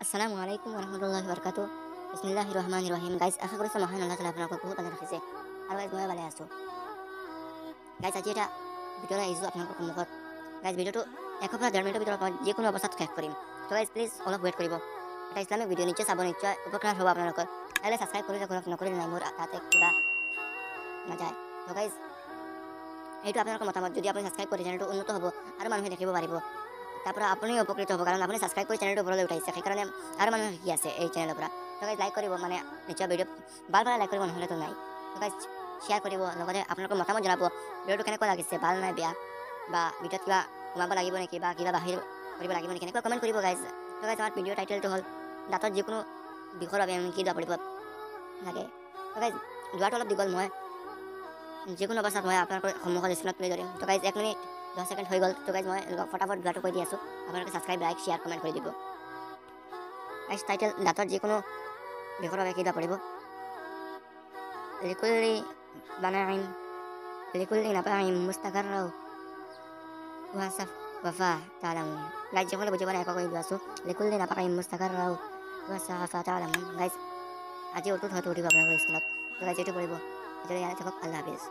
Assalamualaikum warahmatullahi wabarakatuh. Bismillahirrahmanirrahim. Guys, আশা কৰিছোঁ মহান আল্লাহ তাআলাই আপোনালোকক বহুত ভালে ৰাখিছে আৰু গাইজ মই ভালে আছোঁ। গাইজ আজি এটা ভিডিঅ' লৈ আহিছোঁ আপোনালোকৰ সন্মুখত। গাইজ ভিডিঅ'টো 1 পৰা 1.5 মিনিটৰ ভিতৰত মই যিকোনো অৱস্থাত শেষ কৰিম। তো গাইজ প্লিজ অলপ ৱেইট কৰিব। এটা ইছলামিক ভিডিঅ' নিশ্চয় চাব, নিশ্চয় উপকাৰ হ'ব আপোনালোকৰ। আহিলে ছাবস্ক্ৰাইব কৰি ৰাখক, নকৰিলে নাই মোৰ তাতে কিবা নাযায়। তো গাইজ এইটো আপোনালোকৰ মতামত, যদি আপুনি ছাবস্ক্ৰাইব কৰি চেনেলটো উন্নত হ'ব আৰু মানুহে দেখিব পাৰিব। তাৰপৰা আপুনি উপকৃত হ'ব, কাৰণ আপুনি ছাবস্ক্ৰাইব কৰি চেনেলটো ওপৰলৈ উঠাইছে, সেইকাৰণে আৰু মানুহে শিকি আছে এই চেনেলৰ পৰা। তো গাইজ লাইক কৰিব, মানে নিশ্চয় ভিডিঅ' ভাল পালে লাইক কৰিব, নহ'লেতো নাই। তো গাইজ শ্বেয়াৰ কৰিব, লগতে আপোনালোকৰ মতামত জনাব ভিডিঅ'টো কেনেকুৱা লাগিছে, ভাল নাই বেয়া, বা ভিডিঅ'ত কিবা কমাব লাগিব নেকি, বা কিবা বাহিৰ কৰিব লাগিব নেকি, এনেকুৱা কমেণ্ট কৰিব গাইজ। তো গাইজ আমাৰ ভিডিঅ'ৰ টাইটেলটো হ'ল দাঁতত যিকোনো বিষৰ বাবে আমি কি দোৱা পৰিব লাগে। তো গাইজ দোৱাটো অলপ দীঘল, মই যিকোনো অৱস্থাত মই আপোনালোকৰ সন্মুখত স্ক্ৰীনত তুলি ধৰিম। তো গাইজ 1 মিনিট 10 ছেকেণ্ড হৈ গ'ল। তো গাইজ মই ফটাফট দোৱাটো কৈ দি আছোঁ, আপোনালোকে ছাবস্ক্ৰাইব, লাইক, শ্বেয়াৰ, কমেণ্ট কৰি দিব। গাইজ টাইটেল দাঁতত যিকোনো বিষৰ বাবে কি দোৱা পৰিব। লিকুল্লি বানাইম লিকুল্লি নাপাইম মুস্তাকাৰ্ৰাও ওয়াসাফ ওয়াফা তালামুন। গাইজ যিসকলে বুজি পোৱা নাই আকৌ কৈ দি আছোঁ, লিকুল্লি নাপাইম মুস্তাকাৰ্ৰাও ওয়াসাফা তালামুন। গাইজ আজি অটুত হয়তো উঠিব আপোনালোকৰ স্ক্ৰীনত। তো গাইজ এইটো পৰিব, যদি ইয়াতে থাকক। আল্লাহ হাফিজ।